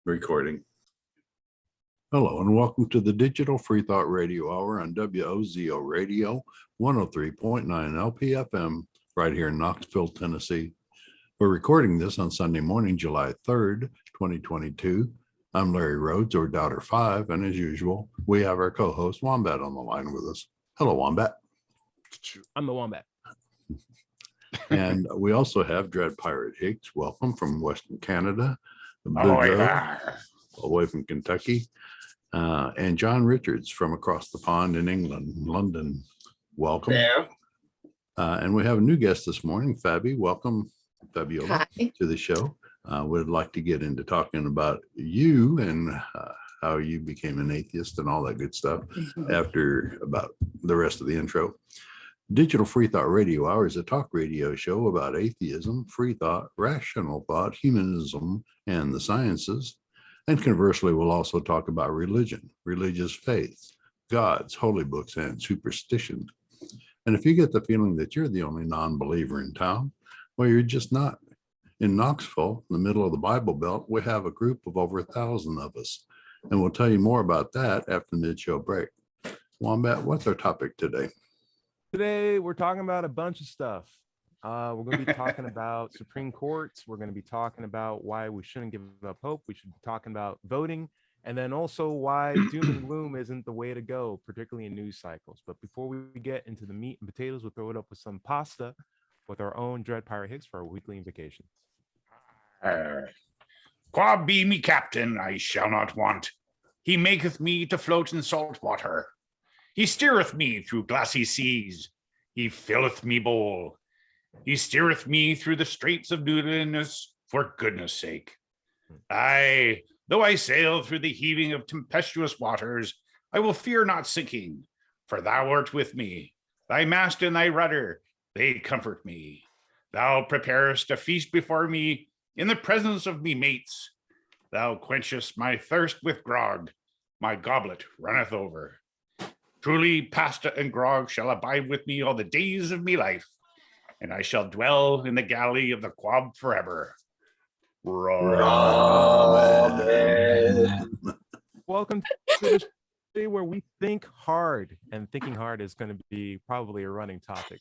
Recording. Hello and welcome to the Digital Free Thought Radio Hour on WOZO Radio 103.9 LPFM right here in Knoxville, Tennessee. We're recording this on Sunday morning, July 3rd, 2022. I'm Larry Rhodes, or Doubter 5, and as usual, we have our co-host Wombat on the line with us. Hello, Wombat. I'm the Wombat. And we also have Dread Pirate Higgs. Welcome from Western Canada. Away from Kentucky. And John Richards from across the pond in England, London. Welcome. There. And we have a new guest this morning, Fabi. Welcome, Fabiola, to the show. We'd like to get into talking about you and how you became an atheist and all that good stuff after about the rest of the intro. Digital Free Thought Radio Hour is a talk radio show about atheism, free thought, rational thought, humanism, and the sciences. And conversely, we'll also talk about religion, religious faith, gods, holy books, and superstition. And if you get the feeling that you're the only non-believer in town, well, you're just not. In Knoxville, in the middle of the Bible Belt, we have a group of over 1,000 of us. And we'll tell you more about that after the mid-show break. Wombat, what's our topic today? Today, we're talking about a bunch of stuff. We're going to be talking about Supreme Courts. We're going to be talking about why we shouldn't give up hope. We should be talking about voting. And then also why doom and gloom isn't the way to go, particularly in news cycles. But before we get into the meat and potatoes, we'll throw it up with some pasta with our own Dread Pirate Higgs for our weekly invocations. Qua be me captain, I shall not want. He maketh me to float in salt water. He steereth me through glassy seas. He filleth me bowl. He steereth me through the straits of Nudiness for goodness sake. Aye, though I sail through the heaving of tempestuous waters, I will fear not sinking, for thou art with me. Thy mast and thy rudder, they comfort me. Thou preparest a feast before me in the presence of me mates. Thou quenchest my thirst with grog. My goblet runneth over. Truly, pasta and grog shall abide with me all the days of me life, and I shall dwell in the galley of the quab forever. Amen. Welcome to the show where we think hard, and thinking hard is going to be probably a running topic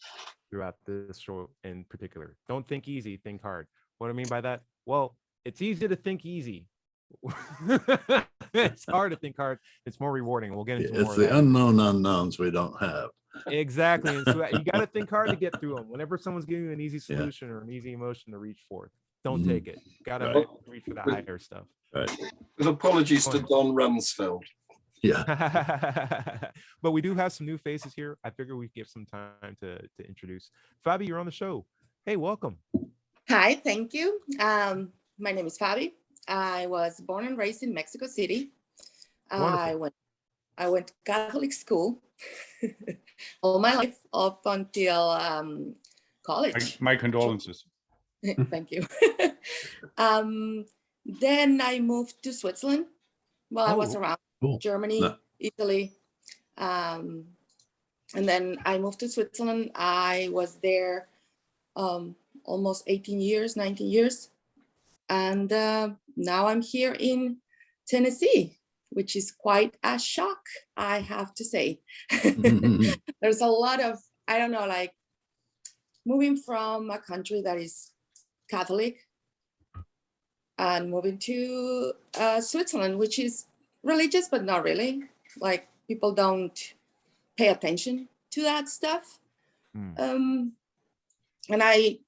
throughout this show in particular. Don't think easy, think hard. What do I mean by that? Well, it's easy to think easy. It's hard to think hard. It's more rewarding. We'll get into more. It's the unknown unknowns we don't have. Exactly. And so you got to think hard to get through them. Whenever someone's giving you an easy solution or an easy emotion to reach for, don't take it. Got to reach for the higher stuff. Right. With apologies to Don Rumsfeld. Yeah. But we do have some new faces here. I figure we give some time to introduce. Fabi, you're on the show. Hey, welcome. Hi, thank you. My name is Fabi. I was born and raised in Mexico City. I went to Catholic school all my life up until college. My condolences. Thank you. Then I moved to Switzerland while I was around Germany, Italy. And then I moved to Switzerland. I was there almost 18 years, 19 years. And now I'm here in Tennessee, which is quite a shock, I have to say. There's a lot of, I don't know, like moving from a country that is Catholic and moving to Switzerland, which is religious, but not really. Like people don't pay attention to that stuff. And I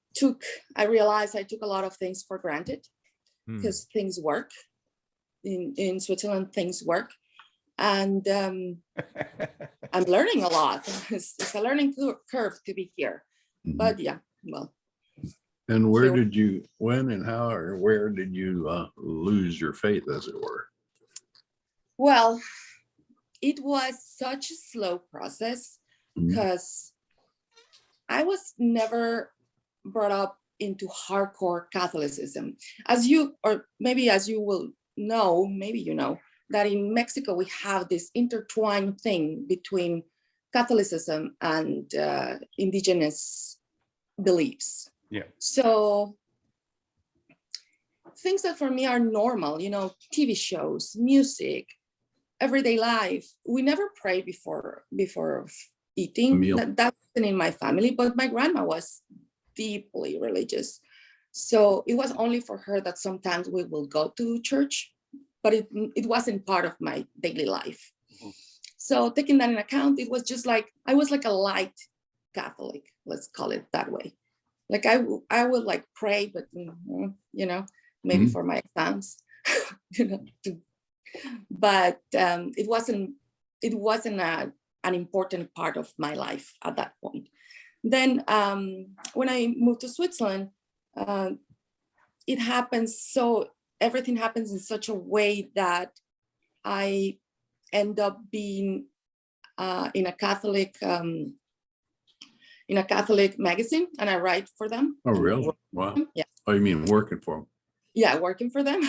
realized I took a lot of things for granted because things work. In Switzerland, things work. And I'm learning a lot. It's a learning curve to be here. But yeah, well. And where did you, when and how, or where did you lose your faith, as it were? Well, it was such a slow process because I was never brought up into hardcore Catholicism. As you will know, maybe you know, that in Mexico we have this intertwined thing between Catholicism and indigenous beliefs. Yeah. So things that for me are normal, you know, TV shows, music, everyday life. We never pray before eating. That wasn't in my family, but my grandma was deeply religious. So it was only for her that sometimes we will go to church, but it wasn't part of my daily life. So taking that in account, it was just like, I was like a light Catholic, let's call it that way. Like I would like pray, but you know, maybe for my exams, you know, but it wasn't an important part of my life at that point. Then when I moved to Switzerland, it happens everything happens in such a way that I end up being in a Catholic magazine, and I write for them. Oh, really? Wow. Yeah. Oh, you mean working for them? Yeah, working for them.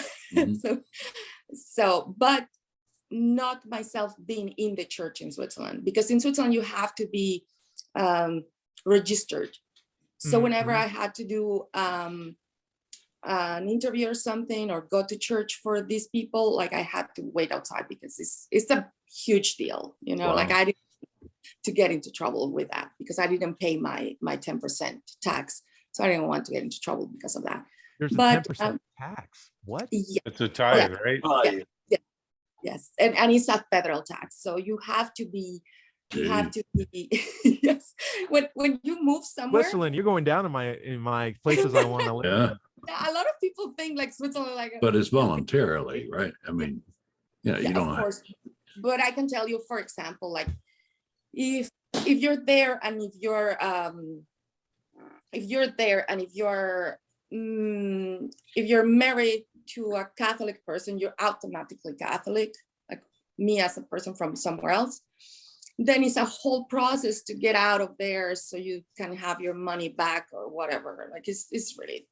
So, but not myself being in the church in Switzerland, because in Switzerland you have to be registered. So whenever I had to do an interview or something, or go to church for these people, like I had to wait outside, because it's a huge deal, you know. Wow. Like I didn't to get into trouble with that, because I didn't pay my 10% tax, so I didn't want to get into trouble because of that. There's a 10% tax. What? Yeah. It's a tithe, right? Yeah. Yes, and it's a federal tax, so you have to be. Yes. When you move somewhere, Switzerland, you're going down in my places I want to live. Yeah, a lot of people think like Switzerland, like, but it's voluntarily, right? I mean, you don't of course. But I can tell you, for example, like if you're there and if you're married to a Catholic person, you're automatically Catholic, like me as a person from somewhere else. Then it's a whole process to get out of there so you can have your money back or whatever. Like it's really.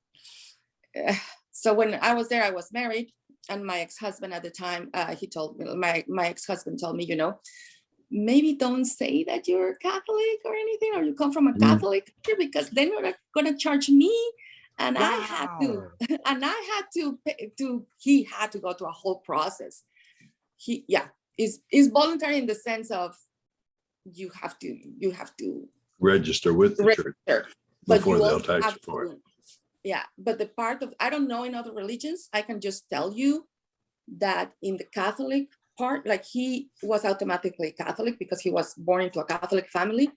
So when I was there, I was married, and my ex-husband at the time, he told me, my ex-husband told me, you know, maybe don't say that you're Catholic or anything, or you come from a Catholic, because then you're gonna charge me. And wow. He had to go through a whole process. Is voluntary in the sense of you have to register with the church before they'll tax you for it. Yeah, but the part of, I don't know in other religions, I can just tell you that in the Catholic part, like he was automatically Catholic because he was born into a Catholic family.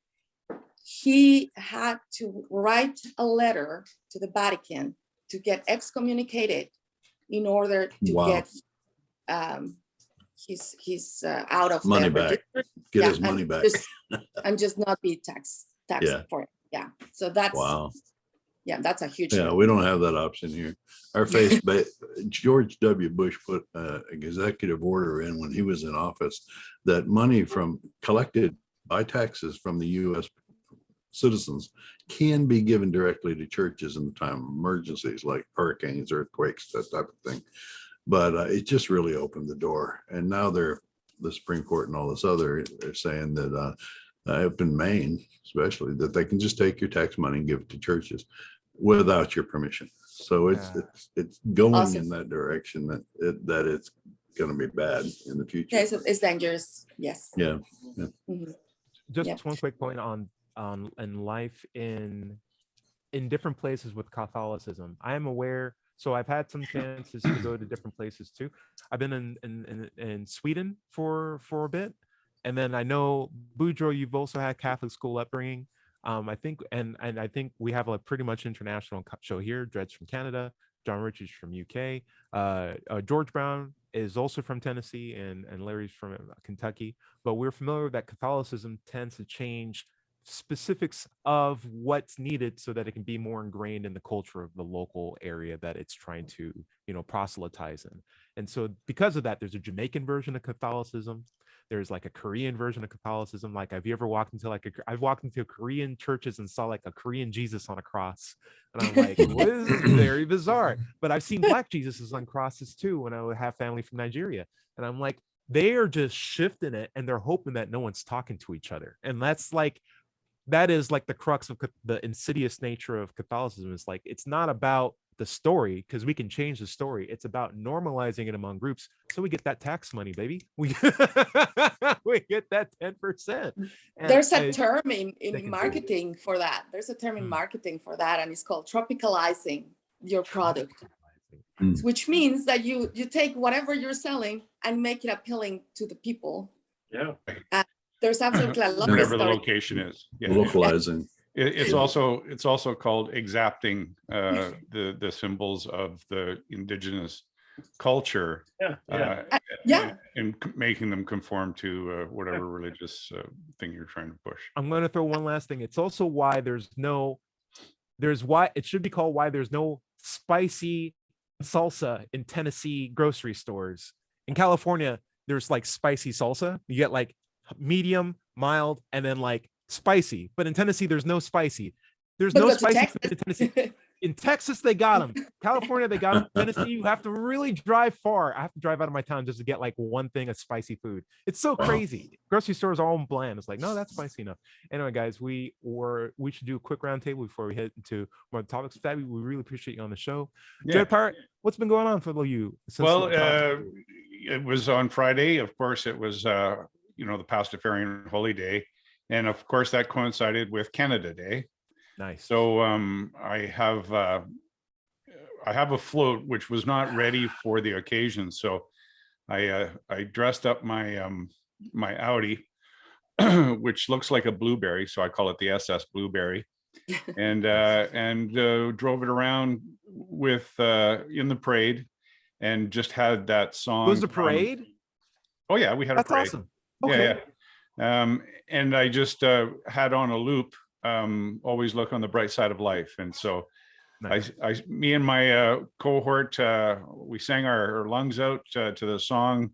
He had to write a letter to the Vatican to get excommunicated in order to get his out of money back, get his money back, and just not be taxed for it. Yeah, so that's wow. Yeah, that's a huge deal. We don't have that option here. Our George W. Bush put an executive order in when he was in office that money collected by taxes from the U.S. citizens can be given directly to churches in the time of emergencies like hurricanes, earthquakes, that type of thing. But it just really opened the door. And now the Supreme Court and all this other, they're saying that up in Maine, especially, that they can just take your tax money and give it to churches without your permission. So it's going awesome. In that direction that it's going to be bad in the future. Yeah, so it's dangerous. Yes. Yeah. Mm-hmm. Just one quick point on life in different places with Catholicism. I am aware. So I've had some chances to go to different places too. I've been in Sweden for a bit. And then I know, Boudreaux, you've also had Catholic school upbringing. I think, and I think we have a pretty much international show here. Dred's from Canada, John Richards from UK. George Brown is also from Tennessee, and Larry's from Kentucky. But we're familiar that Catholicism tends to change specifics of what's needed so that it can be more ingrained in the culture of the local area that it's trying to, proselytize in. And so because of that, there's a Jamaican version of Catholicism. There's like a Korean version of Catholicism. Like, have you ever walked into I've walked into Korean churches and saw like a Korean Jesus on a cross. And I'm like, well, this is very bizarre. But I've seen Black Jesuses on crosses too when I would have family from Nigeria. And I'm like, they are just shifting it and they're hoping that no one's talking to each other. And that is like the crux of the insidious nature of Catholicism. Is like, it's not about the story, because we can change the story. It's about normalizing it among groups, so we get that tax money, baby. We we get that 10%. There's a term in can marketing for that. There's a term in marketing for that, and it's called tropicalizing your product, which means that you take whatever you're selling and make it appealing to the people. Yeah. There's absolutely a lot Whatever of the story. location is. Yeah. Localizing. It's also called exacting the symbols of the indigenous culture. And making them conform to whatever religious thing you're trying to push. I'm going to throw one last thing. It's also why it should be called why there's no spicy salsa in Tennessee grocery stores. In California, there's like spicy salsa. You get like medium, mild, and then like spicy. But in Tennessee, there's no spicy. There's no spicy food in Tennessee. In Texas, they got them. California, they got them. Tennessee, you have to really drive far. I have to drive out of my town just to get like one thing of spicy food. It's so crazy. Grocery stores are all bland. It's like, no, that's spicy enough. Anyway, guys, we should do a quick roundtable before we head into more topics. Fabi, we really appreciate you on the show. Yeah. Jared Pirate, what's been going on for you? Well, it was on Friday. Of course, it was the Pastafarian Holy Day, and of course that coincided with Canada Day. Nice. So I have a float which was not ready for the occasion. So I dressed up my my Audi, which looks like a blueberry. So I call it the SS Blueberry, and drove it around with in the parade, and just had that song. Was the parade? Oh yeah, we had a parade. That's awesome. Okay. Yeah. And I just had on a loop. Always look on the bright side of life. And so nice. Me and my cohort, we sang our lungs out to the song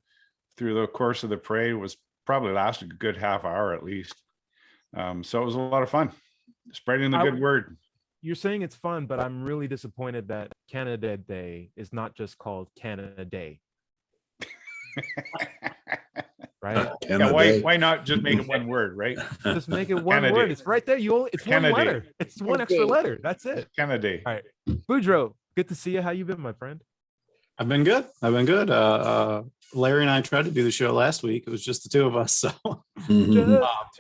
through the course of the parade. Was probably lasted a good half hour at least. So it was a lot of fun spreading the good word. You're saying it's fun, but I'm really disappointed that Canada Day is not just called Canada Day. Right? Yeah, why not just make it one word, right? Just make it one Canada. Word. It's right there. It's Canada. one letter. It's one extra letter. That's it. Canada. All right. Boudreaux, good to see you. How you been, my friend? I've been good. Larry and I tried to do the show last week. It was just the two of us. So just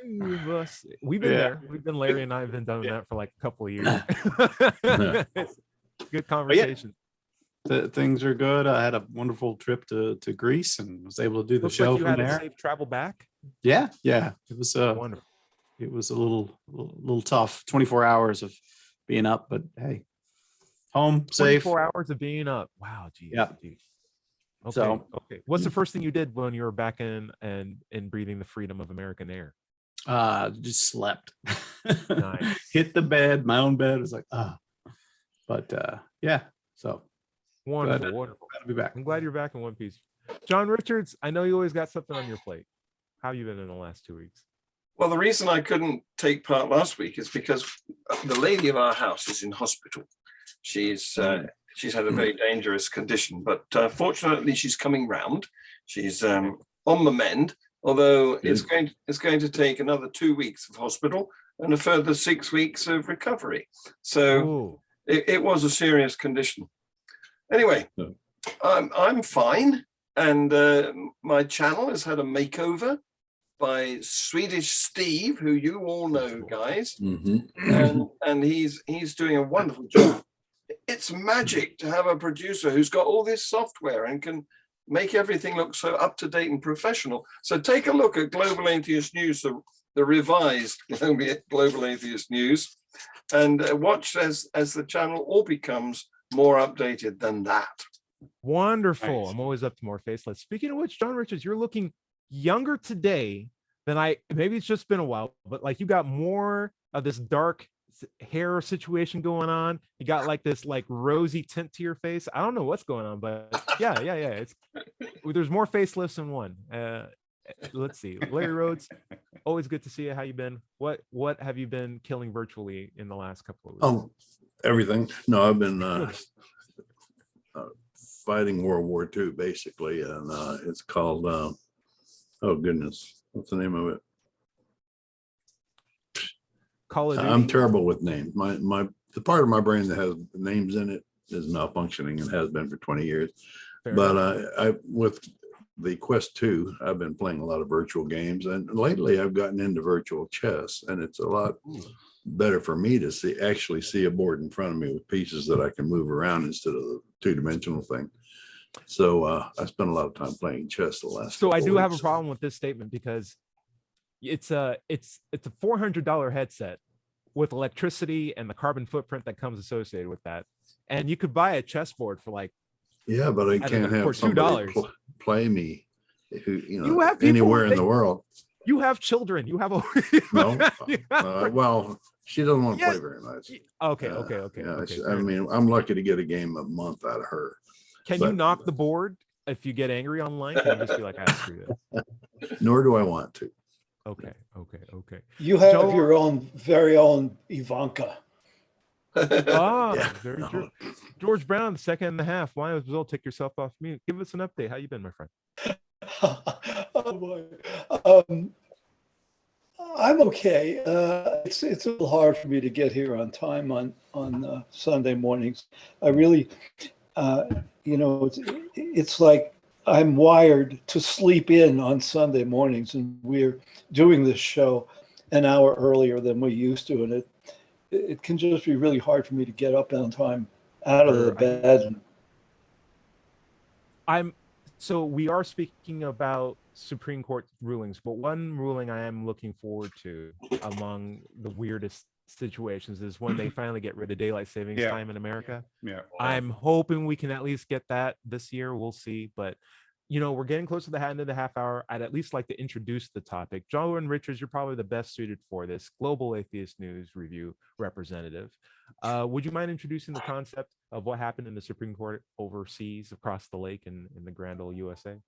two of us. We've been there. We've been Larry and I have been doing that for like a couple of years. Good conversation. Things are good. I had a wonderful trip to Greece and was able to do the show like you from had there. A safe travel back. Yeah. It was wonderful. It was a little tough. 24 hours of being up, but hey, home safe. 24 hours of being up. Wow. Geez. Yeah. Geez. Okay. Okay. What's the first thing you did when you were back in breathing the freedom of American air? Just slept. Nice. Hit the bed, my own bed. It was like, but yeah. So wonderful, wonderful. Glad to be back. I'm glad you're back in one piece. John Richards, I know you always got something on your plate. How have you been in the last 2 weeks? Well, the reason I couldn't take part last week is because the lady of our house is in hospital. She's had a very dangerous condition, but fortunately she's coming round. She's on the mend, although it's going to take another 2 weeks of hospital and a further 6 weeks of recovery. So it was a serious condition. Anyway, I'm fine, and my channel has had a makeover by Swedish Steve, who you all know, guys, and he's doing a wonderful job. It's magic to have a producer who's got all this software and can make everything look so up to date and professional. So take a look at Global Atheist News, the revised Global Atheist News, and watch as the channel all becomes more updated than that. Wonderful. Nice. I'm always up to more faceless. Speaking of which, John Richards, you're looking younger today than maybe it's just been a while, but like you got more of this dark hair situation going on. You got like this like rosy tint to your face. I don't know what's going on, but yeah. There's more facelifts than one. Let's see. Larry Rhodes, always good to see you. How you been? What have you been killing virtually in the last couple of weeks? Oh, everything. No, I've been fighting World War II basically, and it's called oh goodness, what's the name of it? Call of Duty? I'm terrible with names. The part of my brain that has names in it is malfunctioning and has been for 20 years. Fair But enough. with the Quest 2, I've been playing a lot of virtual games, and lately I've gotten into virtual chess, and it's a lot better for me to actually see a board in front of me with pieces that I can move around instead of the two-dimensional thing. So I spent a lot of time playing chess the last. So I do have a weeks. problem with this statement because it's a $400 headset with electricity and the carbon footprint that comes associated with that, and you could buy a chessboard for like. Yeah, but I don't can't know, have for somebody $2. play me, who You have people anywhere in that- the world. You have children. You have a No, well, she doesn't want to Yeah. play very much. Okay. Yeah, Okay. I mean, I'm lucky to get a game a month out of her. Can you but- knock the board if you get angry online? Can you just be like, "Ah, screw this"? Nor do I want to. Okay. You have Joe- your own very own Ivanka. Ah, Yeah. very No. true. George Brown, the second and a half. Why as well take yourself off mute? Give us an update. How you been, my friend? Oh boy. I'm okay. It's a little hard for me to get here on time on Sunday mornings. I really, it's like I'm wired to sleep in on Sunday mornings, and we're doing this show an hour earlier than we used to, and it can just be really hard for me to get up on time out of the bed. So we are speaking about Supreme Court rulings, but one ruling I am looking forward to among the weirdest situations is when they finally get rid of daylight savings Yeah. time in America. Yeah. I'm hoping we can at least get that this year. We'll see. But, we're getting close to the end of the half hour. I'd at least like to introduce the topic. John Richards, you're probably the best suited for this. Global Atheist News Review representative. Would you mind introducing the concept of what happened in the Supreme Court overseas across the lake in the grand old USA?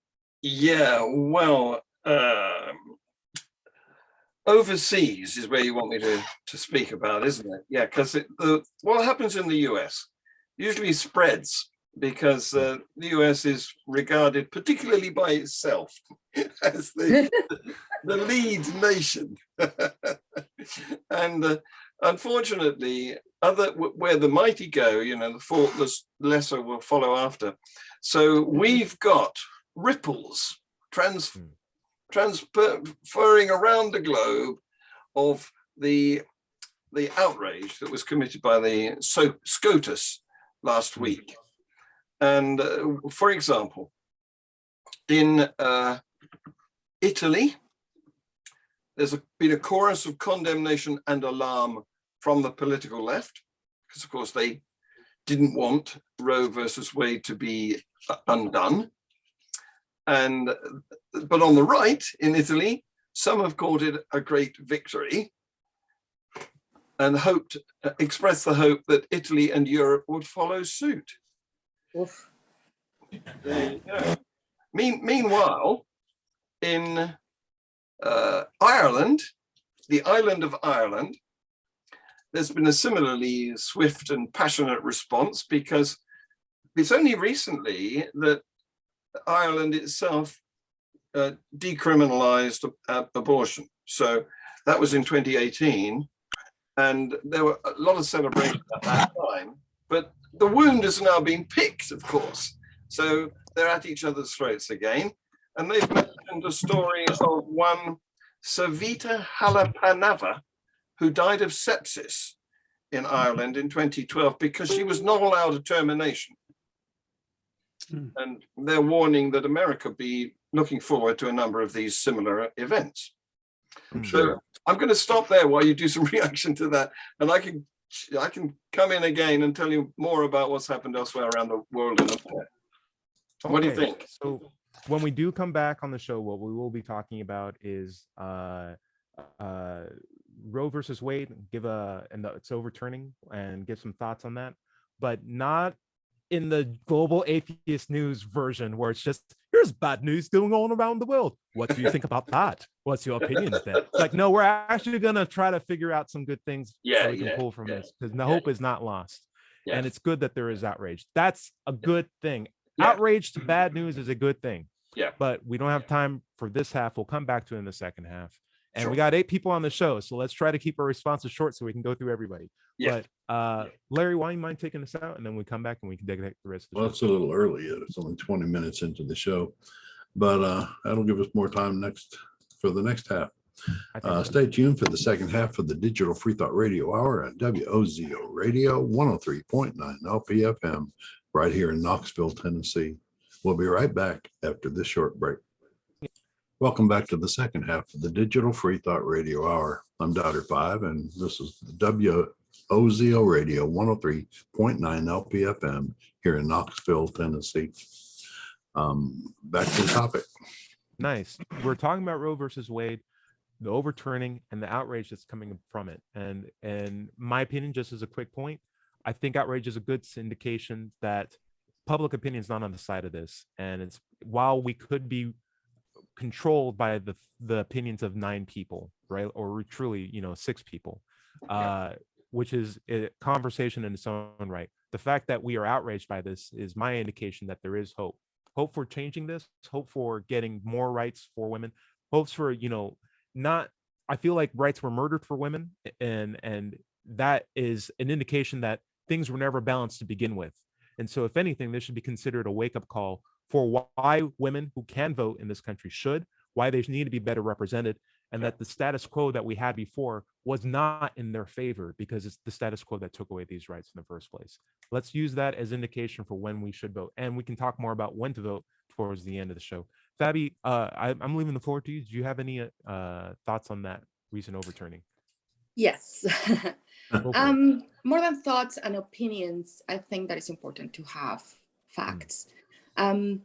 Yeah, well, overseas is where you want me to speak about, isn't it? Yeah, because what happens in the US usually spreads because the US is regarded, particularly by itself, as the lead nation. And unfortunately, where the mighty go, the faultless lesser will follow after. So we've got ripples transferring around the globe of the outrage that was committed by the SCOTUS last week. And for example, in Italy, there's been a chorus of condemnation and alarm from the political left, because of course they didn't want Roe versus Wade to be undone. But on the right in Italy, some have called it a great victory and expressed the hope that Italy and Europe would follow suit. Oof. There you go. Meanwhile, in Ireland, the island of Ireland, there's been a similarly swift and passionate response, because it's only recently that Ireland itself decriminalized abortion. So that was in 2018, and there were a lot of celebration at that time. But the wound has now been picked, of course. So they're at each other's throats again. And they've mentioned a story of one Savita Halapanava, who died of sepsis in Ireland in 2012 because she was not allowed a termination. And they're warning that America be looking forward to a number of these similar events. So I'm going to stop there while you do some reaction to that, and I can come in again and tell you more about what's happened elsewhere around the world. What do you think? So when we do come back on the show, what we will be talking about is Roe versus Wade. It's overturning, and give some thoughts on that, but not in the global atheist news version where it's just, here's bad news going on around the world. What do you think about that? What's your opinion of that? It's like, no, we're actually going to try to figure out some good things that we can pull from this, because the hope is not lost. Yeah. And it's good that there is outrage. That's a good thing. Yeah. Outrage to bad news is a good thing. Yeah. But we don't have time for this half. We'll come back to it in the second half. And Sure. we got 8 people on the show, so let's try to keep our responses short so we can go through everybody. Yeah. But Larry, why don't you mind taking us out, and then we come back and we can dig the rest of the Well, show. it's a little early yet. It's only 20 minutes into the show, but that'll give us more time for the next half. Stay tuned for the second half of the Digital Free Thought Radio Hour at WOZO Radio 103.9 LPFM right here in Knoxville, Tennessee. We'll be right back after this short break. Welcome back to the second half of the Digital Free Thought Radio Hour. I'm Dr. Five, and this is WOZO Radio 103.9 LPFM here in Knoxville, Tennessee. Back to the topic. Nice. We're talking about Roe versus Wade, the overturning and the outrage that's coming from it. And my opinion, just as a quick point, I think outrage is a good indication that public opinion is not on the side of this. And it's, while we could be controlled by the opinions of 9 people, right, or truly 6 people, which is a conversation in its own right. The fact that we are outraged by this is my indication that there is hope for changing this, hope for getting more rights for women, hopes for not, I feel like rights were murdered for women, and that is an indication that things were never balanced to begin with. And so if anything, this should be considered a wake-up call for why women who can vote in this country should, why they need to be better represented, and that the status quo that we had before was not in their favor, because it's the status quo that took away these rights in the first place. Let's use that as indication for when we should vote, and we can talk more about when to vote towards the end of the show. Fabi, I'm leaving the floor to you. Do you have any thoughts on that recent overturning? Yes. More than thoughts and opinions, I think that it's important to have facts. When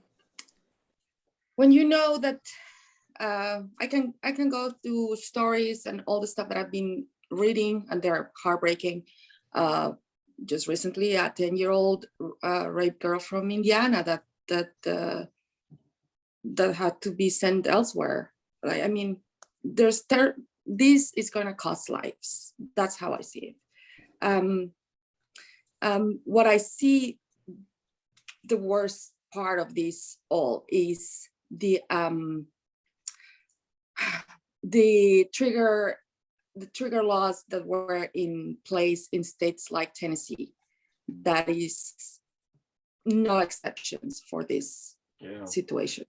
you know that I can go through stories and all the stuff that I've been reading, and they're heartbreaking. Just recently, a 10-year-old rape girl from Indiana that had to be sent elsewhere. I mean, this is going to cost lives. That's how I see it. What I see, the worst part of this all is the trigger laws that were in place in states like Tennessee. That is no exceptions for this situation.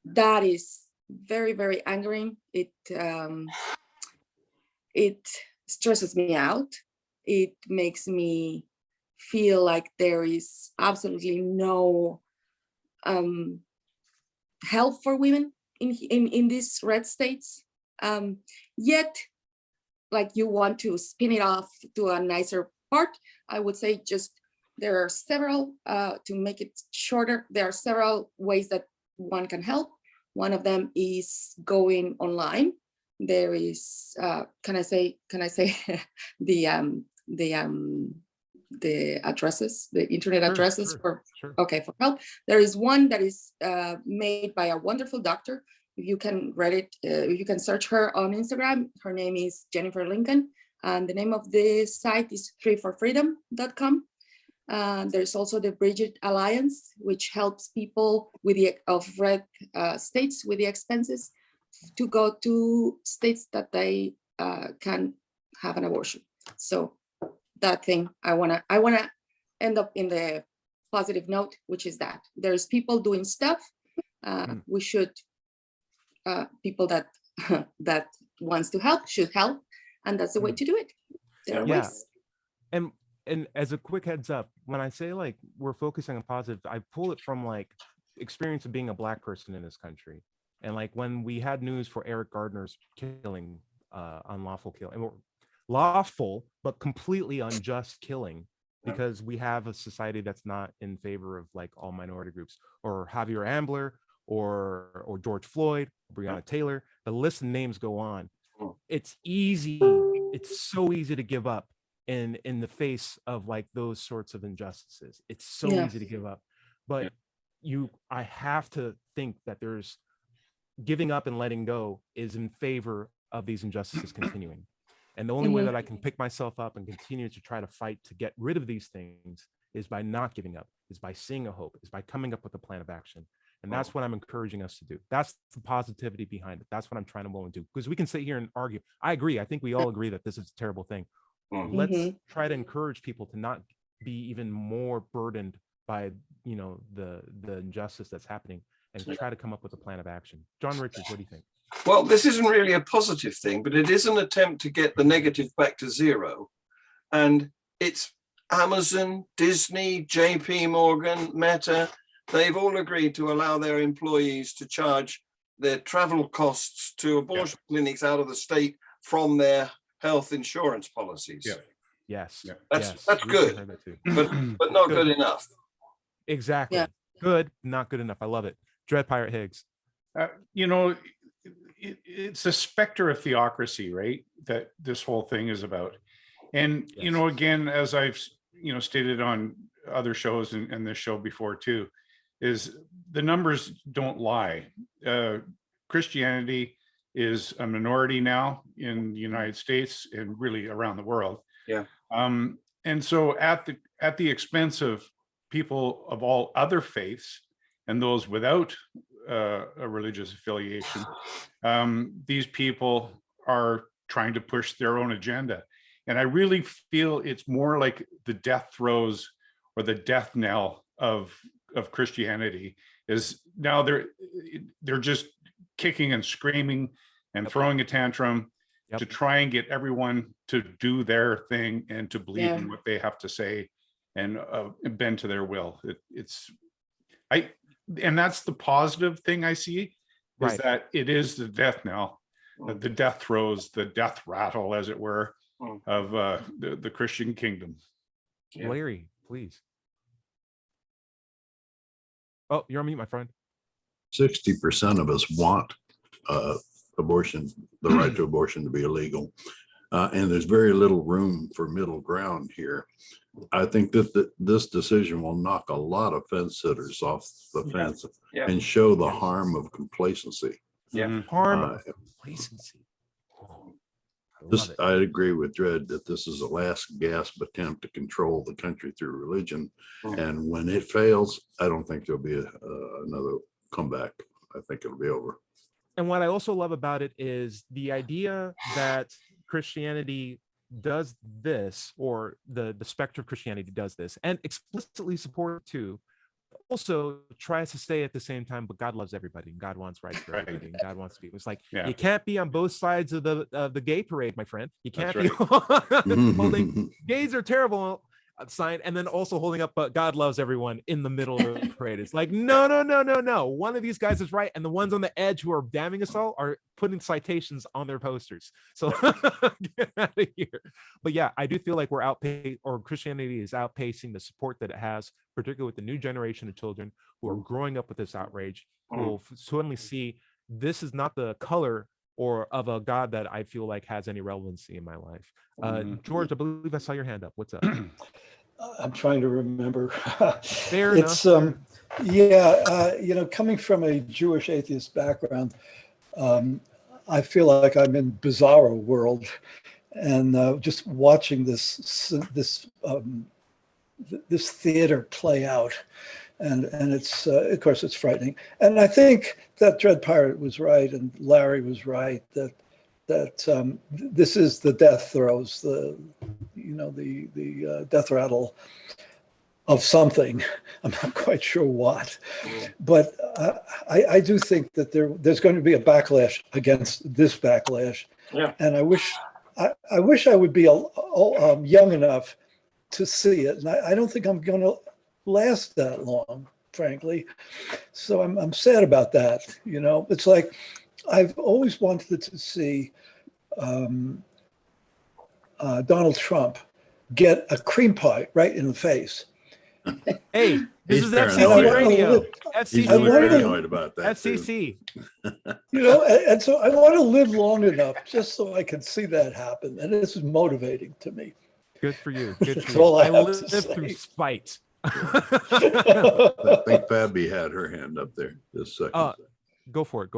That is very, very angering. It stresses me out. It makes me feel like there is absolutely no help for women in these red states. Yet, like, you want to spin it off to a nicer part, I would say just there are several, to make it shorter, there are several ways that one can help. One of them is going online. There is, can I say the addresses, the internet addresses for help. There is one that is made by a wonderful doctor. If you can read it, you can search her on Instagram. Her name is Jennifer Lincoln, and the name of the site is 3forfreedom.com. There's also the Bridget Alliance, which helps people of red states with the expenses to go to states that they can have an abortion. So that thing, I wanna end up in the positive note, which is that there's people doing stuff. We should, people that that wants to help should help, and that's the way to do it. There are ways. And as a quick heads up, when I say like we're focusing on positive, I pull it from like experience of being a Black person in this country. And like when we had news for Eric Gardner's killing, unlawful killing, lawful but completely unjust killing, because we have a society that's not in favor of like all minority groups, or Javier Ambler, or George Floyd, Breonna Taylor. The list of names go on. It's easy. It's so easy to give up in the face of like those sorts of injustices. It's so easy to give up. But I have to think that there's giving up and letting go is in favor of these injustices continuing. And the only way that I can pick myself up and continue to try to fight to get rid of these things is by not giving up, is by seeing a hope, is by coming up with a plan of action. And that's what I'm encouraging us to do. That's the positivity behind it. That's what I'm trying to will and do. Because we can sit here and argue. I agree. I think we all agree that this is a terrible thing. Let's try to encourage people to not be even more burdened by, you know, the injustice that's happening, and try to come up with a plan of action. John Richards, what do you think? Well, this isn't really a positive thing, but it is an attempt to get the negative back to zero. And it's Amazon, Disney, JP Morgan, Meta, they've all agreed to allow their employees to charge their travel costs to abortion clinics out of the state from their health insurance policies. Yes. That's good, but not good enough. Exactly. Yeah. Good, not good enough. I love it. Dread Pirate Higgs. You know, it's a specter of theocracy, right? That this whole thing is about. And, you know, again, as I've, you know, stated on other shows and this show before too, is the numbers don't lie. Christianity is a minority now in the United States and really around the world. Yeah. And so at the expense of people of all other faiths and those without a religious affiliation, these people are trying to push their own agenda. And I really feel it's more like the death throes or the death knell of Christianity is now they're just kicking and screaming and throwing a tantrum to try and get everyone to do their thing and to believe in what they have to say and bend to their will. And that's the positive thing I see, is that it is the death knell, the death throes, the death rattle, as it were, of the Christian kingdom. Larry, please. Oh, you're on mute, my friend. 60% of us want abortion, the right to abortion, to be illegal. And there's very little room for middle ground here. I think that this decision will knock a lot of fence sitters off the fence and show the harm of complacency. Harm of complacency. I agree with Dredd that this is a last gasp attempt to control the country through religion. And when it fails, I don't think there'll be another comeback. I think it'll be over. And what I also love about it is the idea that Christianity does this, or the specter of Christianity does this, and explicitly support too, also tries to say at the same time, but God loves everybody and God wants rights for everybody and God wants people. It's like, you can't be on both sides of the gay parade, my friend. You can't be holding gays are terrible sign and then also holding up but God loves everyone in the middle of the parade. It's like, no. One of these guys is right, and the ones on the edge who are damning us all are putting citations on their posters. So get out of here. But yeah, I do feel like Christianity is outpacing the support that it has, particularly with the new generation of children who are growing up with this outrage, who will suddenly see this is not the color or of a God that I feel like has any relevancy in my life. George, I believe I saw your hand up. What's up? I'm trying to remember. Fair it's enough. You know, coming from a Jewish atheist background, I feel like I'm in bizarro world, and just watching this theater play out, and it's of course it's frightening. And I think that Dread Pirate was right, and Larry was right that this is the death throes, the death rattle of something. I'm not quite sure what, but I do think that there's going to be a backlash against this backlash. And I wish I would be young enough to see it, and I don't think I'm going to last that long, frankly. So I'm sad about that. You know, it's like I've always wanted to see Donald Trump get a cream pie right in the face. Hey, this is FCC radio. He's really paranoid about that. FCC. You know, and so I want to live long enough just so I can see that happen. And this is motivating to me. Good for you. Good That's for you. all I have live to say. through spite. I think Fabi had her hand up there this second. Go for it.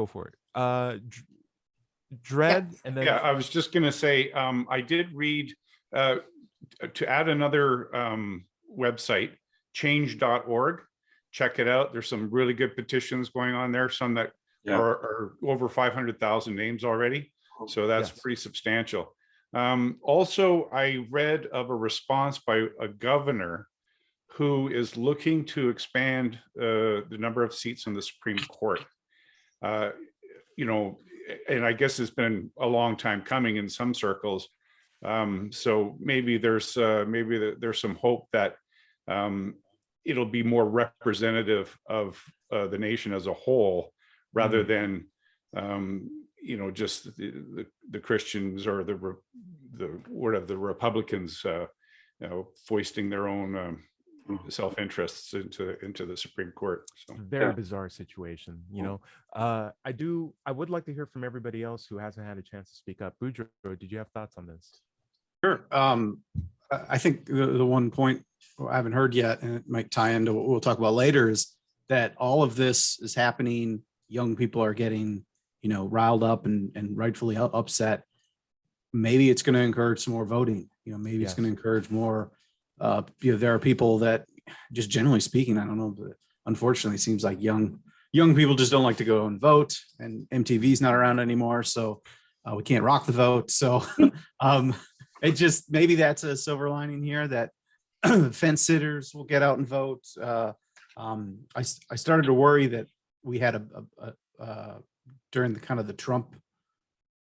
Dread, and then I was just going to say, I did read to add another website, change.org. check it out. There's some really good petitions going on there. Some that are over 500,000 names already. So that's pretty substantial. Also, I read of a response by a governor who is looking to expand the number of seats in the Supreme Court. You know, and I guess it's been a long time coming in some circles. So maybe there's some hope that it'll be more representative of the nation as a whole, rather than you know, just the Christians or the Republicans you know, foisting their own self-interests into the Supreme Court. So very bizarre situation, you know. I would like to hear from everybody else who hasn't had a chance to speak up. Boudreaux, did you have thoughts on this? Sure. I think the one point I haven't heard yet, and it might tie into what we'll talk about later, is that all of this is happening. Young people are getting, you know, riled up and rightfully upset. Maybe it's going to encourage some more voting. You know, maybe it's going to encourage more. You know, there are people that, just generally speaking, I don't know, but unfortunately, it seems like young people just don't like to go and vote, and MTV's not around anymore, so we can't rock the vote. So it just, maybe that's a silver lining here, that fence sitters will get out and vote. I started to worry that we had during the kind of the Trump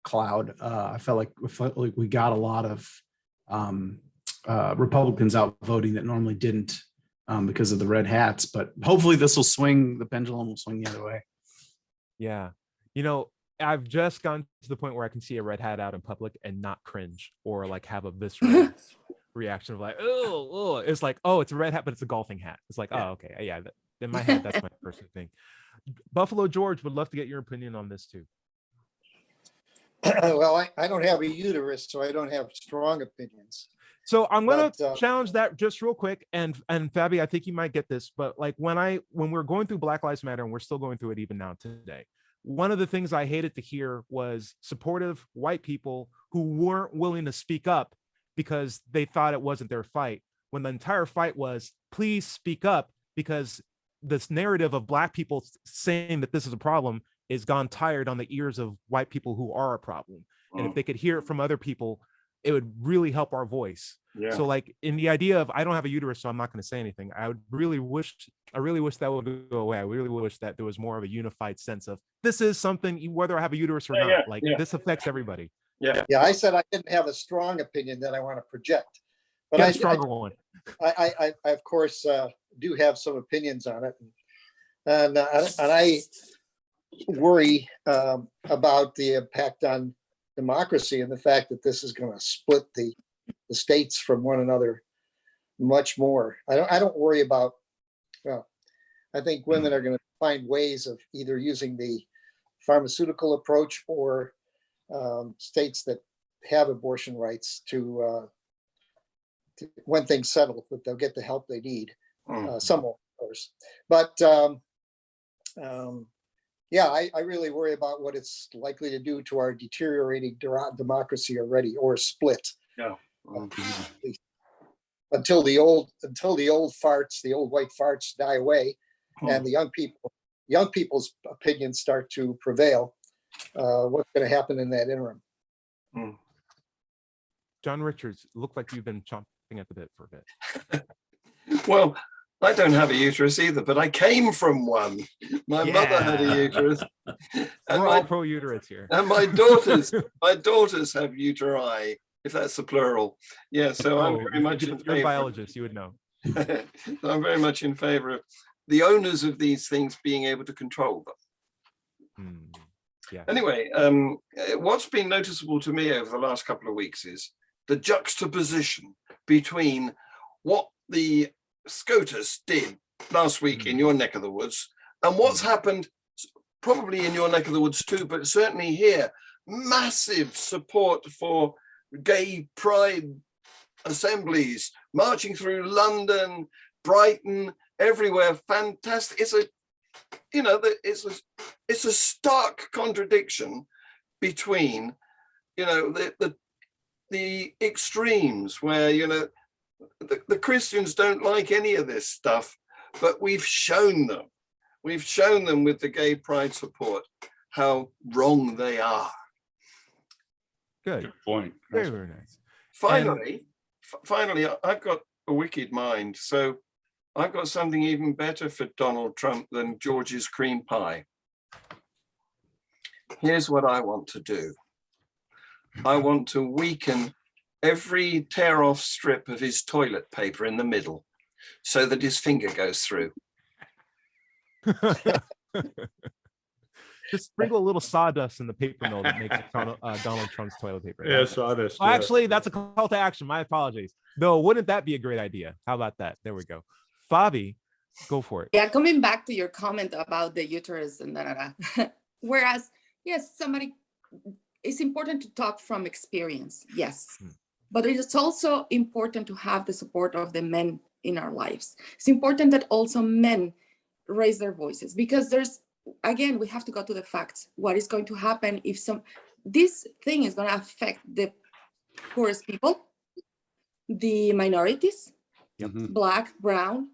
cloud. I felt like we got a lot of Republicans out voting that normally didn't, because of the red hats. But hopefully this will swing, the pendulum will swing the other way. Yeah. You know, I've just gone to the point where I can see a red hat out in public and not cringe or like have a visceral reaction of like, oh, it's like, oh, it's a red hat, but it's a golfing hat. It's like, oh, okay. Yeah. In my head, that's my first thing. Buffalo George, would love to get your opinion on this too. Well, I don't have a uterus, so I don't have strong opinions. So I'm going to challenge that just real quick. And Fabi, I think you might get this, but like when we're going through Black Lives Matter, and we're still going through it even now today, one of the things I hated to hear was supportive white people who weren't willing to speak up because they thought it wasn't their fight, when the entire fight was, please speak up, because this narrative of Black people saying that this is a problem is gone tired on the ears of white people who are a problem. And if they could hear it from other people, it would really help our voice. Yeah. So like in the idea of, I don't have a uterus, so I'm not going to say anything. I really wish that would go away. I really wish that there was more of a unified sense of, this is something, whether I have a uterus or not, this affects everybody. Yeah. I said I didn't have a strong opinion that I want to project, but I stronger one. I of course do have some opinions on it, and I worry about the impact on democracy and the fact that this is going to split the states from one another much more. I don't worry about, well, I think women are going to find ways of either using the pharmaceutical approach or states that have abortion rights to when things settle, that they'll get the help they need. Some will, of course. But yeah, I really worry about what it's likely to do to our deteriorating democracy already, or split. Yeah. Until the old farts, the old white farts die away, and the young people's opinions start to prevail. What's going to happen in that interim? John Richards, looked like you've been chomping at the bit for a bit. Well, I don't have a uterus either, but I came from one. My mother had a uterus. We're all pro uterus here. And my daughters have uteri, if that's the plural. Yeah, so I'm very much in favor. You're a biologist, you would know. I'm very much in favor of the owners of these things being able to control them. Yeah. Anyway, what's been noticeable to me over the last couple of weeks is the juxtaposition between what the SCOTUS did last week in your neck of the woods and what's happened probably in your neck of the woods too, but certainly here, massive support for gay pride assemblies marching through London, Brighton, everywhere. Fantastic. It's a stark contradiction between, the extremes where, the Christians don't like any of this stuff, But we've shown them with the gay pride support how wrong they are. Good point. Very, very nice. Finally, I've got a wicked mind. So I've got something even better for Donald Trump than George's cream pie. Here's what I want to do. I want to weaken every tear-off strip of his toilet paper in the middle so that his finger goes through. Just sprinkle a little sawdust in the paper mill that makes Donald Trump's toilet paper. Yeah, sawdust. Oh, actually, that's a call to action. My apologies. Though, wouldn't that be a great idea? How about that? There we go. Fabi, go for it. Yeah, coming back to your comment about the uterus and whereas, yes, it's important to talk from experience, yes. But it is also important to have the support of the men in our lives. It's important that also men raise their voices, because again, we have to go to the facts. What is going to happen if this thing is going to affect the poorest people, the minorities, Black, brown,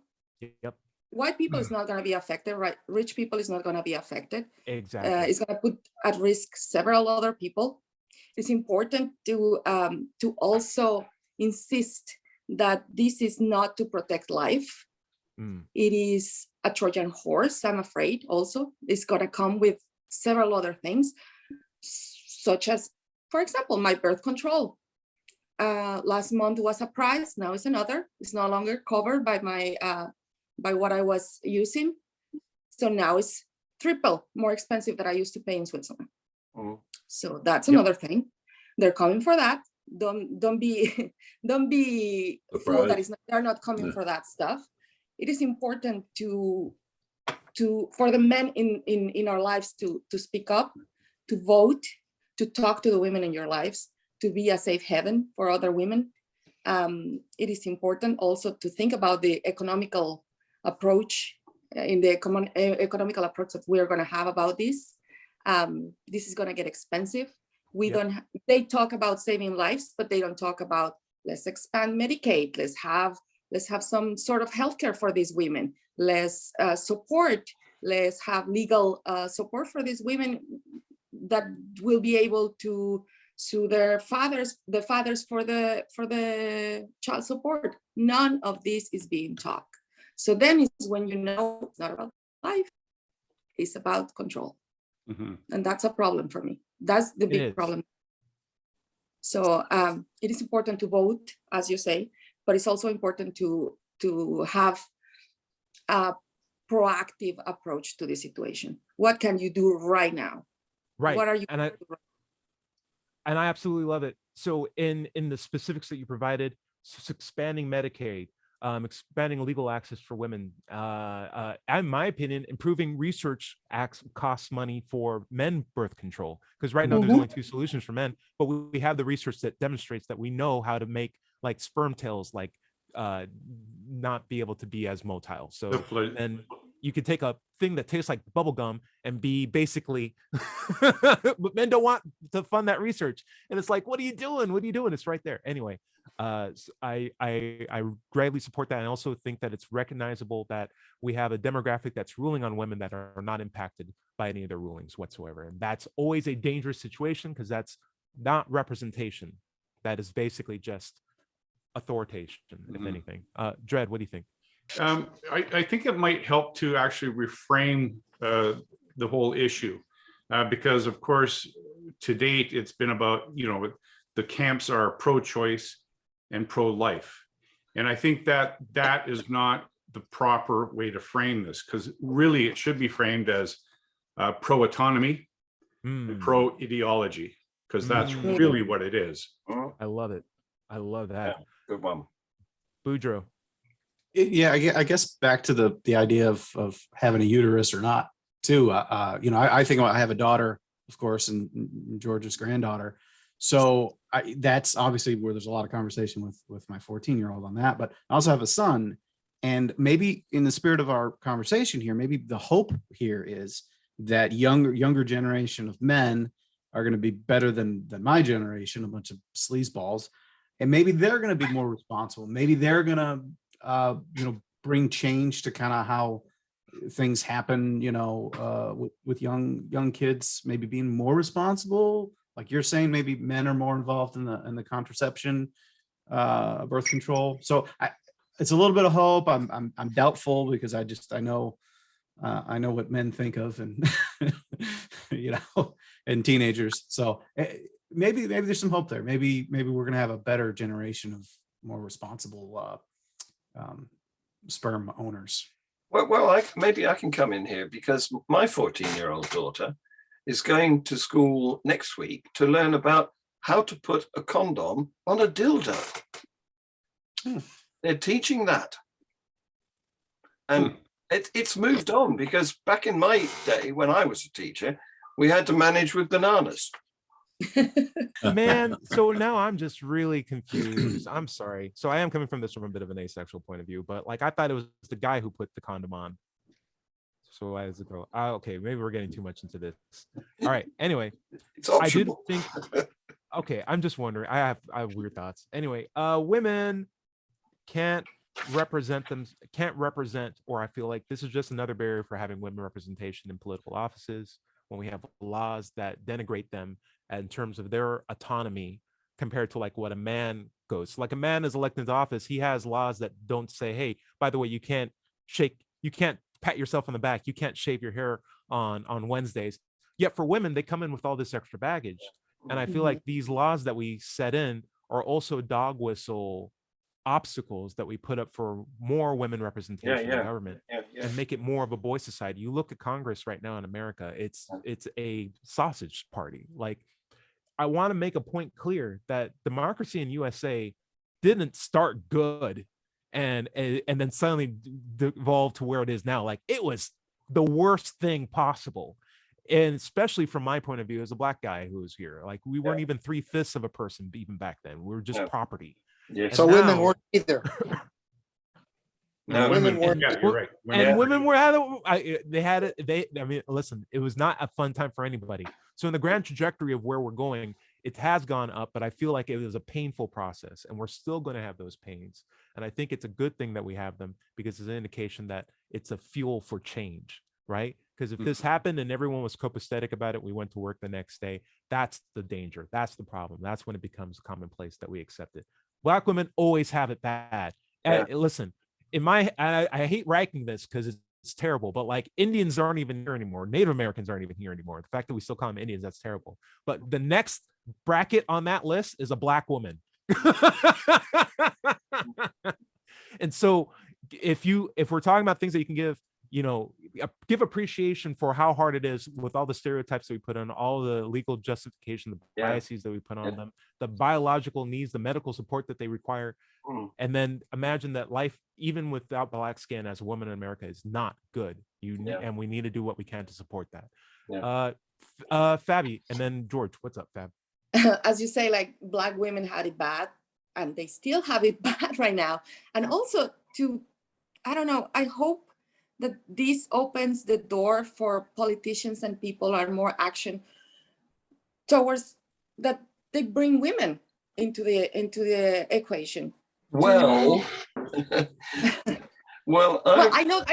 white people is not going to be affected, right? Rich people is not going to be affected. Exactly. It's going to put at risk several other people. It's important to also insist that this is not to protect life. It is a Trojan horse, I'm afraid. Also, it's going to come with several other things, such as, for example, my birth control. Last month was a price, now it's another. It's no longer covered by by what I was using. So now it's triple more expensive than I used to pay in Switzerland. So that's another thing. They're coming for that. Don't be fooled that they're not coming for that stuff. It is important for the men in our lives to speak up, to vote, to talk to the women in your lives, to be a safe haven for other women. It is important also to think about the economical approach, economical approach that we're going to have about this. This is going to get expensive. They talk about saving lives, but they don't talk about, let's expand Medicaid, let's have some sort of healthcare for these women, let's let's have legal support for these women that will be able to sue the fathers for the child support. None of this is being taught. So then it's when you know it's not about life, it's about control. And that's a problem for me. That's the big problem. So it is important to vote, as you say, but it's also important to have a proactive approach to the situation. What can you do right now? Right. What are you and I absolutely love it. So in the specifics that you provided, expanding Medicaid, expanding legal access for women, in my opinion, improving research costs money for men birth control, because right now there's only 2 solutions for men, but we have the research that demonstrates that we know how to make like sperm tails not be able to be as motile. So then you could take a thing that tastes like bubble gum and be basically but men don't want to fund that research, and it's like, what are you doing? It's right there. Anyway, so I greatly support that. I also think that it's recognizable that we have a demographic that's ruling on women that are not impacted by any of their rulings whatsoever, and that's always a dangerous situation, because that's not representation. That is basically just authorization, if anything. Dred, what do you think? I think it might help to actually reframe the whole issue, because of course to date it's been about, the camps are pro-choice and pro-life, and I think that is not the proper way to frame this, because really it should be framed as pro-autonomy and pro-ideology, because that's really what it is. I love it. I love that. Good one. Boudreaux. Yeah, I guess back to the idea of having a uterus or not too. I think about, I have a daughter, of course, and George's granddaughter. So that's obviously where there's a lot of conversation with my 14-year-old on that. But I also have a son, and maybe in the spirit of our conversation here, maybe the hope here is that younger generation of men are going to be better than my generation, a bunch of sleazeballs, and maybe they're going to be more responsible. Maybe they're going to bring change to kind of how things happen, with young kids, maybe being more responsible, like you're saying, maybe men are more involved in the contraception, birth control. So it's a little bit of hope. I'm doubtful because I know what men think of, and and teenagers. So maybe there's some hope there. Maybe we're gonna have a better generation of more responsible sperm owners. Well, maybe I can come in here because my 14-year-old daughter is going to school next week to learn about how to put a condom on a dildo. They're teaching that. And it's moved on, because back in my day when I was a teacher, we had to manage with bananas. Man, so now I'm just really confused. I'm sorry. So I am coming from a bit of an asexual point of view, but like I thought it was the guy who put the condom on. So why is it go? Okay, maybe we're getting too much into this. All right. Anyway, it's optional. I did think. Okay, I'm just wondering. I have weird thoughts. Anyway, women can't represent, or I feel like this is just another barrier for having women representation in political offices when we have laws that denigrate them in terms of their autonomy compared to like what a man goes. So like a man is elected into office, he has laws that don't say, hey, by the way, you can't pat yourself on the back, you can't shave your hair on Wednesdays. Yet for women, they come in with all this extra baggage. And I feel like these laws that we set in are also dog whistle obstacles that we put up for more women representation in government and make it more of a boy society. You look at Congress right now in America, it's a sausage party. Like, I want to make a point clear that democracy in USA didn't start good and then suddenly devolve to where it is now. Like, it was the worst thing possible. And especially from my point of view as a black guy who was here, like we weren't even 3/5 of a person even back then. We were just property. Yeah. So women weren't either. No, women weren't. Yeah, you're right. And women were they had it. I mean, listen, it was not a fun time for anybody. So in the grand trajectory of where we're going, it has gone up, but I feel like it was a painful process, and we're still going to have those pains. And I think it's a good thing that we have them, because it's an indication that it's a fuel for change, right? Because if this happened and everyone was copacetic about it, we went to work the next day, that's the danger. That's the problem. That's when it becomes commonplace that we accept it. Black women always have it bad. And listen, I hate ranking this because it's terrible, but like Indians aren't even here anymore. Native Americans aren't even here anymore. The fact that we still call them Indians, that's terrible. But the next bracket on that list is a black woman. And so if we're talking about things that you can give appreciation for how hard it is with all the stereotypes that we put on, all the legal justification, the biases that we put on them, the biological needs, the medical support that they require. And then imagine that life, even without black skin as a woman in America, is not good. And we need to do what we can to support that. Fabi, and then George, what's up, Fab? As you say, like black women had it bad, and they still have it bad right now. And also I don't know, I hope that this opens the door for politicians and people are more action towards that, they bring women into the equation. Well, I know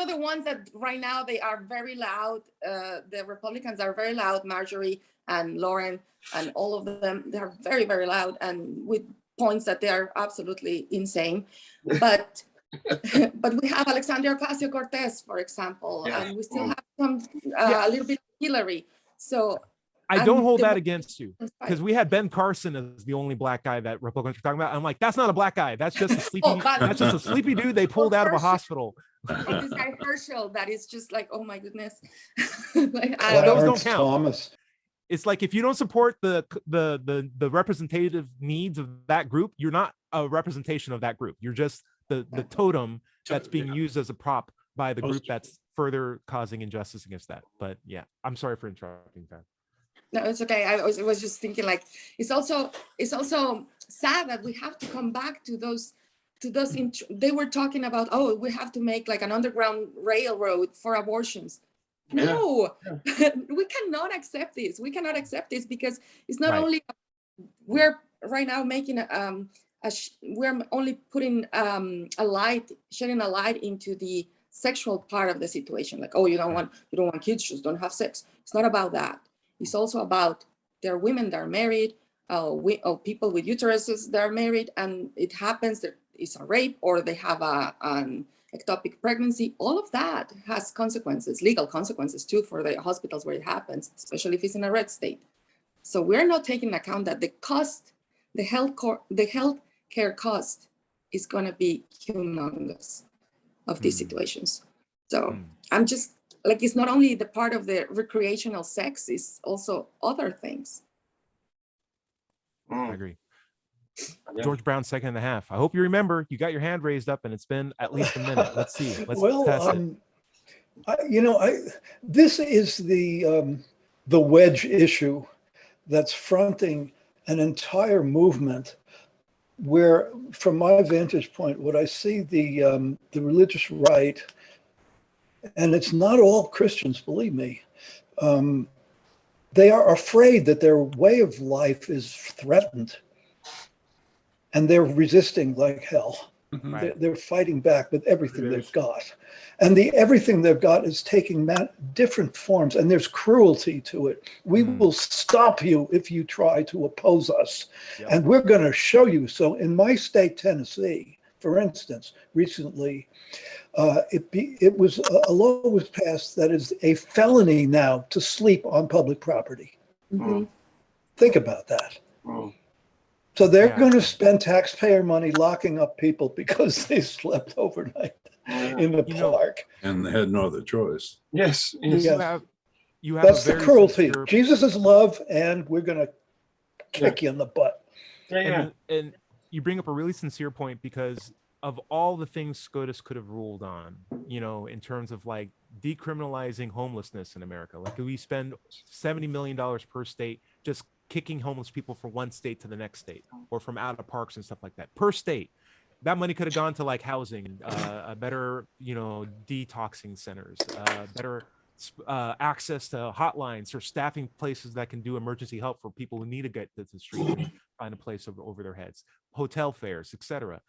the ones that right now they are very loud. The Republicans are very loud. Marjorie and Lauren and all of them, they are very, very loud and with points that they are absolutely insane. But but we have Alexandria Ocasio-Cortez, for example, and we still have some a little bit of Hillary. So I don't hold that against you, because we had Ben Carson as the only black guy that Republicans were talking about. I'm like, that's not a black guy. That's just a sleepy. That's just a sleepy dude they pulled out of a hospital. This guy Herschel, that is just like, oh my goodness. Like, those don't count. Thomas. It's like, if you don't support the representative needs of that group, you're not a representation of that group. You're just the totem that's being used as a prop by the group that's further causing injustice against that. But yeah, I'm sorry for interrupting that. No, it's okay. I was just thinking, like, it's also sad that we have to come back to those. They were talking about, oh, we have to make like an underground railroad for abortions. No, we cannot accept this. We cannot accept this, because it's not only we're right now making we're only putting shedding a light into the sexual part of the situation. Like, oh, you don't want kids, just don't have sex. It's not about that. It's also about there are women that are married, people with uteruses that are married, and it happens that it's a rape or they have an ectopic pregnancy. All of that has consequences, legal consequences too, for the hospitals where it happens, especially if it's in a red state. So we're not taking into account that the cost, the health care cost is going to be humongous of these situations. So I'm just like, it's not only the part of the recreational sex, it's also other things. I agree. George Brown, second and a half. I hope you remember, you got your hand raised up and it's been at least a minute. Let's see. Let's test it. This is the wedge issue that's fronting an entire movement where, from my vantage point, what I see the religious right, and it's not all Christians, believe me, they are afraid that their way of life is threatened, and they're resisting like hell. Right. They're fighting back with everything they've got. And everything they've got is taking different forms, and there's cruelty to it. We will stop you if you try to oppose us. Yep. And we're going to show you. So in my state, Tennessee, for instance, recently, a law was passed that is a felony now to sleep on public property. Mm-hmm. Think about that. So they're going to spend taxpayer money locking up people because they slept overnight in the park. And they had no other choice. Yes. You have That's the cruelty. Jesus is love, and we're going to kick you in the butt. And you bring up a really sincere point, because of all the things SCOTUS could have ruled on, in terms of like decriminalizing homelessness in America. Like, we spend $70 million per state just kicking homeless people from one state to the next state, or from out of parks and stuff like that per state. That money could have gone to like housing, a better, detoxing centers, better access to hotlines, or staffing places that can do emergency help for people who need to get to the streets and find a place over their heads, hotel fares, etc.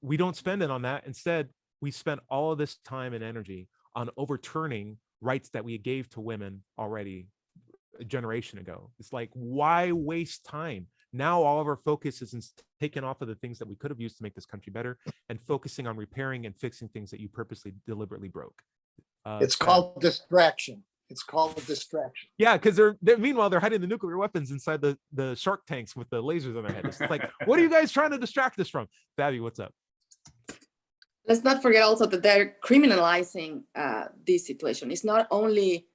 We don't spend it on that. Instead, we spent all of this time and energy on overturning rights that we gave to women already a generation ago. It's like, why waste time? Now all of our focus is taken off of the things that we could have used to make this country better, and focusing on repairing and fixing things that you purposely deliberately broke. It's called distraction. It's called a distraction. Yeah, because they're meanwhile they're hiding the nuclear weapons inside the shark tanks with the lasers on their heads. It's like, what are you guys trying to distract us from? Fabi, what's up? Let's not forget also that they're criminalizing this situation. It's not only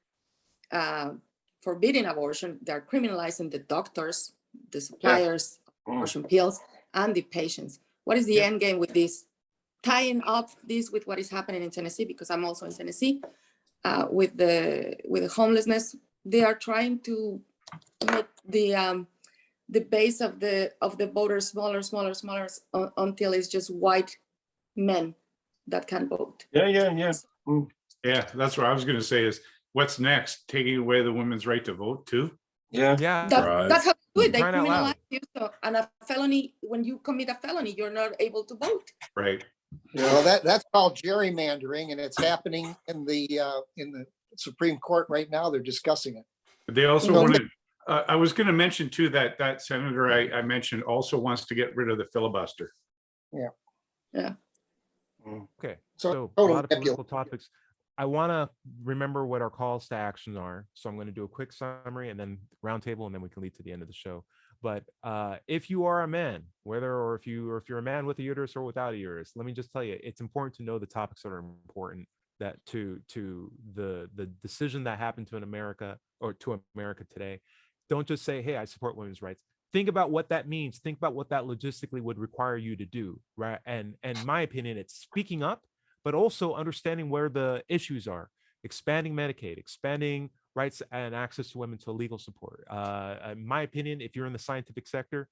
forbidding abortion, they're criminalizing the doctors, the suppliers, abortion pills, and the patients. What is the end game with this? Tying up this with what is happening in Tennessee, because I'm also in Tennessee, with the homelessness, they are trying to make the base of the voters smaller until it's just white men that can vote. Yeah, that's what I was going to say is, what's next? Taking away the women's right to vote too? That's how they do it. They criminalize you. So, and a felony, when you commit a felony, you're not able to vote. Right. Well, that's called gerrymandering, and it's happening in the Supreme Court right now. They're discussing it. They also wanted. I was going to mention too that senator I mentioned also wants to get rid of the filibuster. Yeah. Okay. So a lot of political topics. I want to remember what our calls to action are. So I'm going to do a quick summary and then roundtable, and then we can lead to the end of the show. But if you are a man, if you're a man with a uterus or without a uterus, let me just tell you, it's important to know the topics that are important, that to the decision that happened to America today. Don't just say, hey, I support women's rights. Think about what that means. Think about what that logistically would require you to do, right? And in my opinion, it's speaking up, but also understanding where the issues are, expanding Medicaid, expanding rights and access to women to legal support. In my opinion, if you're in the scientific sector,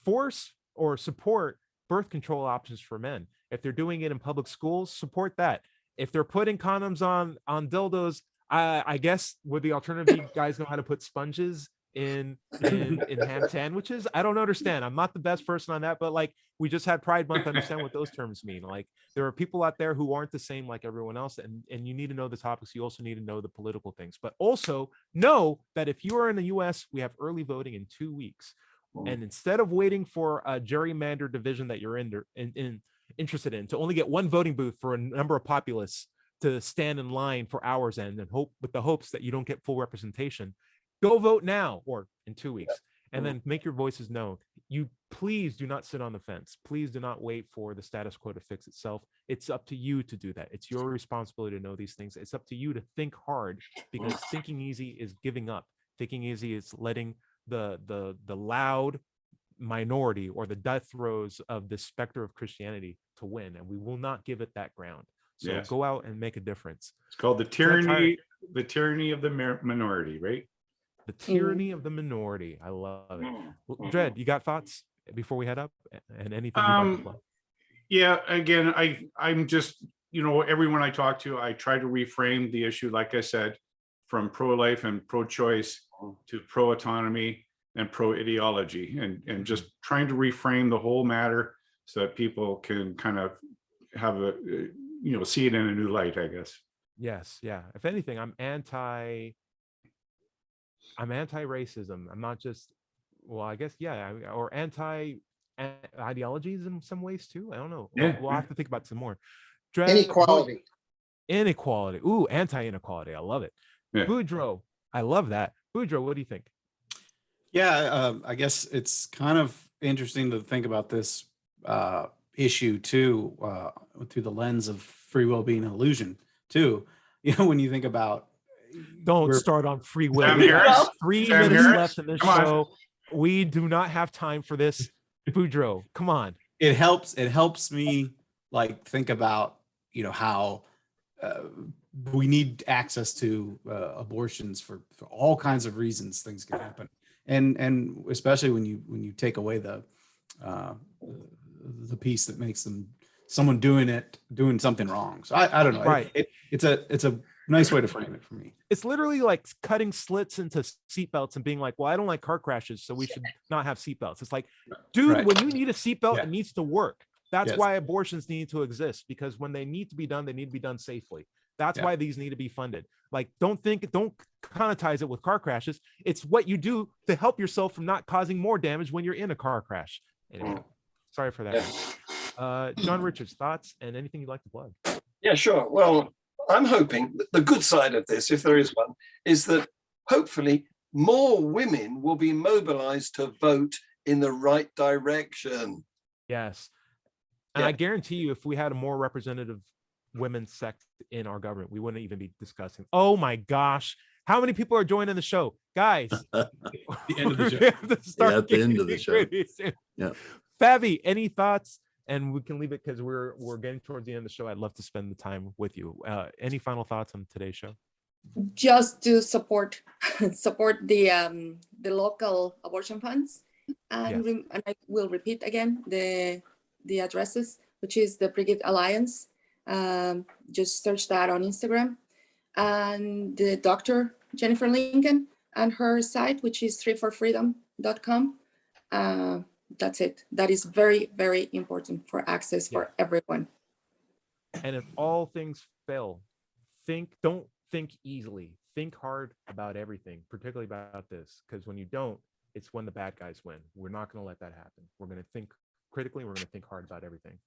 force or support birth control options for men. If they're doing it in public schools, support that. If they're putting condoms on dildos, I guess, would the alternative guys know how to put sponges in ham sandwiches? I don't understand. I'm not the best person on that, but like we just had Pride Month. I understand what those terms mean. Like there are people out there who aren't the same like everyone else, and you need to know the topics. You also need to know the political things, but also know that if you are in the U.S., we have early voting in 2 weeks, and instead of waiting for a gerrymandered division that you're interested in to only get one voting booth for a number of populace to stand in line for hours and hope with the hopes that you don't get full representation, go vote now or in 2 weeks, and then make your voices known. You please do not sit on the fence. Please do not wait for the status quo to fix itself. It's up to you to do that. It's your responsibility to know these things. It's up to you to think hard, because thinking easy is giving up. Thinking easy is letting the loud minority or the death throes of the specter of Christianity to win, and we will not give it that ground. So go out and make a difference. It's called the tyranny of the minority, right? The tyranny of the minority. I love it. Dred, you got thoughts before we head up, and anything you'd like to plug? Yeah, again, I'm just, everyone I talk to, I try to reframe the issue, like I said, from pro-life and pro-choice to pro-autonomy and pro-ideology, and just trying to reframe the whole matter so that people can kind of have a, see it in a new light, I guess. Yes, yeah. If anything, I'm anti-racism. I'm not just, well, I guess, yeah, or anti-ideologies in some ways too. I don't know. Yeah. We'll have to think about some more. Inequality. Inequality. Ooh, anti-inequality. I love it. Yeah. Boudreaux. I love that. Boudreaux, what do you think? Yeah, I guess it's kind of interesting to think about this issue too, through the lens of free will being an illusion too. When you think about, don't start on free will. Sam We got Harris? 3 Sam minutes Harris? left in this Come on. show. We do not have time for this. Boudreaux, come on. it helps me like think about how we need access to abortions for all kinds of reasons. Things can happen, and especially when you take away the piece that makes someone doing something wrong. So I don't know. Right. It's a nice way to frame it for me. It's literally like cutting slits into seatbelts and being like, well, I don't like car crashes, so we should not have seatbelts. It's like, dude, Right. when you need a seatbelt, it needs to work. That's Yes. why abortions need to exist, because when they need to be done, they need to be done safely. That's why these need to be funded. Like, don't connotize it with car crashes. It's what you do to help yourself from not causing more damage when you're in a car crash. Anyway, sorry for that. John Richards, thoughts and anything you'd like to plug? Yeah, sure. Well, I'm hoping that the good side of this, if there is one, is that hopefully more women will be mobilized to vote in the right direction. Yes. And I guarantee you, if we had a more representative women's sect in our government, we wouldn't even be discussing. Oh my gosh. How many people are joining the show? Guys, The end of the show. we have to start at the end of the getting show. ready soon. Yeah. Fabi, any thoughts? And we can leave it because we're getting towards the end of the show. I'd love to spend the time with you. Any final thoughts on today's show? Just to support the local abortion funds, and, and I will repeat again the addresses, which is the Brigade Alliance. Just search that on Instagram, and the Dr. Jennifer Lincoln and her site, which is 3forfreedom.com. That's it. That is very, very important for access for everyone. And if all things fail, don't think easily. Think hard about everything, particularly about this, because when you don't, it's when the bad guys win. We're not going to let that happen. We're going to think critically. We're going to think hard about everything.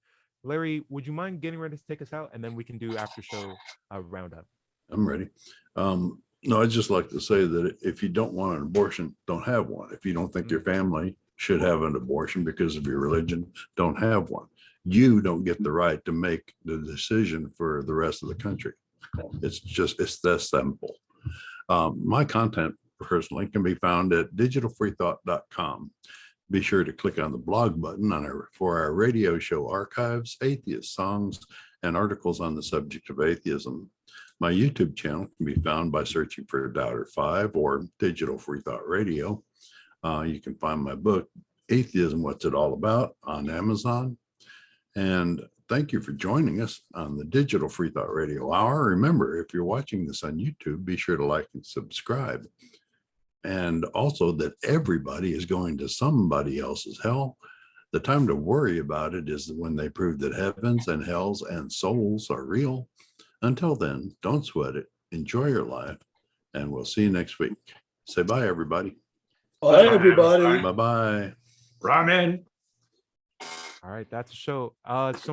Larry, would you mind getting ready to take us out, and then we can do after show roundup? I'm ready. No, I'd just like to say that if you don't want an abortion, don't have one. If you don't think your family should have an abortion because of your religion, don't have one. You don't get the right to make the decision for the rest of the country. It's that simple. My content personally can be found at digitalfreethought.com. Be sure to click on the blog button for our radio show archives, atheist songs, and articles on the subject of atheism. My YouTube channel can be found by searching for Doubter 5 or Digital Free Thought Radio. You can find my book, Atheism, What's It All About, on Amazon. And thank you for joining us on the Digital Free Thought Radio Hour. Remember, if you're watching this on YouTube, be sure to like and subscribe. and also that everybody is going to somebody else's hell. The time to worry about it is when they prove that heavens and hells and souls are real. Until then, don't sweat it. Enjoy your life, and we'll see you next week. Say bye, everybody. Bye, everybody. Bye-bye. Ramen. All right, that's the show. So